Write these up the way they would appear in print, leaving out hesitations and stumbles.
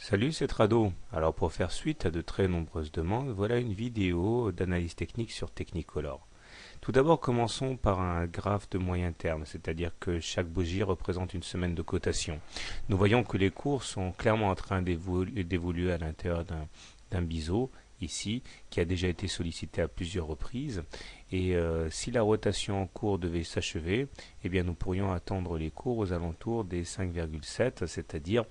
Salut, c'est Trado. Alors pour faire suite à de très nombreuses demandes, voilà une vidéo d'analyse technique sur Technicolor. Tout d'abord, commençons par un graphe de moyen terme, c'est-à-dire que chaque bougie représente une semaine de cotation. Nous voyons que les cours sont clairement en train d'évoluer à l'intérieur d'un biseau, ici, qui a déjà été sollicité à plusieurs reprises. Et si la rotation en cours devait s'achever, eh bien nous pourrions attendre les cours aux alentours des 5,7, c'est-à-dire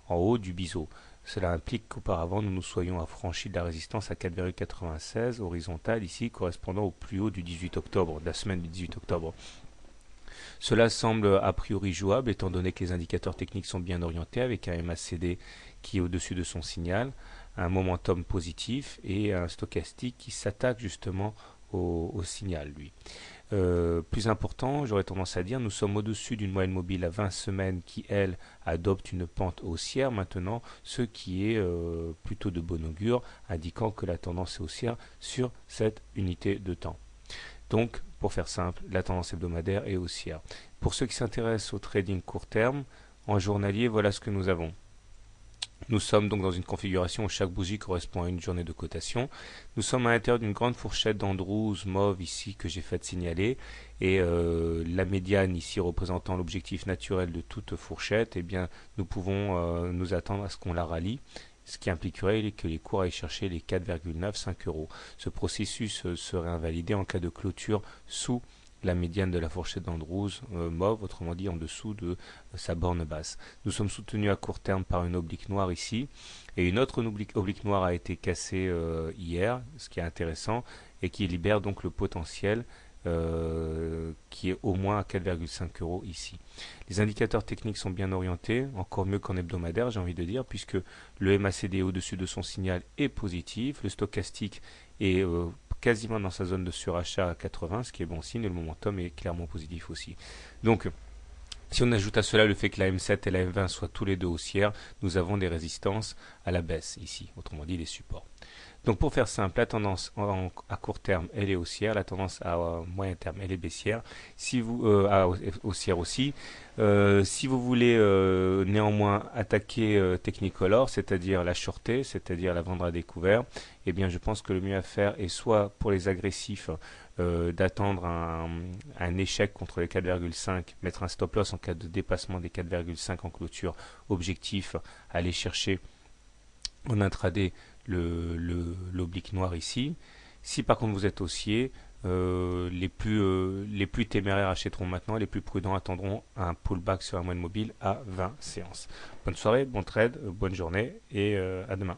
en haut du biseau. Cela implique qu'auparavant nous nous soyons affranchis de la résistance à 4,96 horizontale ici correspondant au plus haut du 18 octobre, de la semaine du 18 octobre. Cela semble a priori jouable étant donné que les indicateurs techniques sont bien orientés avec un MACD qui est au-dessus de son signal, un momentum positif et un stochastique qui s'attaque justement au signal lui. Plus important, j'aurais tendance à dire, nous sommes au-dessus d'une moyenne mobile à 20 semaines qui, elle, adopte une pente haussière maintenant, ce qui est plutôt de bon augure, indiquant que la tendance est haussière sur cette unité de temps. Donc, pour faire simple, la tendance hebdomadaire est haussière. Pour ceux qui s'intéressent au trading court terme, en journalier, voilà ce que nous avons. Nous sommes donc dans une configuration où chaque bougie correspond à une journée de cotation. Nous sommes à l'intérieur d'une grande fourchette d'Andrews mauve ici que j'ai fait signaler et la médiane ici représentant l'objectif naturel de toute fourchette, eh bien nous pouvons nous attendre à ce qu'on la rallie, ce qui impliquerait que les cours aillent chercher les 4,95 euros. Ce processus serait invalidé en cas de clôture sous la médiane de la fourchette d'Andrews mauve, autrement dit en dessous de sa borne basse. Nous sommes soutenus à court terme par une oblique noire ici, et une autre oblique noire a été cassée hier, ce qui est intéressant, et qui libère donc le potentiel qui est au moins à 4,5 euros ici. Les indicateurs techniques sont bien orientés, encore mieux qu'en hebdomadaire, j'ai envie de dire, puisque le MACD au-dessus de son signal est positif, le stochastique est quasiment dans sa zone de surachat à 80, ce qui est bon signe, et le momentum est clairement positif aussi. Donc, si on ajoute à cela le fait que la M7 et la M20 soient tous les deux haussières, nous avons des résistances à la baisse ici, autrement dit les supports. Donc pour faire simple, la tendance à court terme, elle est haussière, la tendance à moyen terme, elle est baissière, si vous, haussière aussi. Si vous voulez néanmoins attaquer Technicolor, c'est-à-dire la shorter, c'est-à-dire la vendre à découvert, eh bien je pense que le mieux à faire est soit pour les agressifs d'attendre un échec contre les 4,5, mettre un stop loss en cas de dépassement des 4,5 en clôture, objectif, aller chercher en intraday l'oblique noir ici. Si par contre vous êtes haussier, les plus téméraires achèteront maintenant, les plus prudents attendront un pullback sur un moyen mobile à 20 séances. Bonne soirée, bon trade, bonne journée et à demain.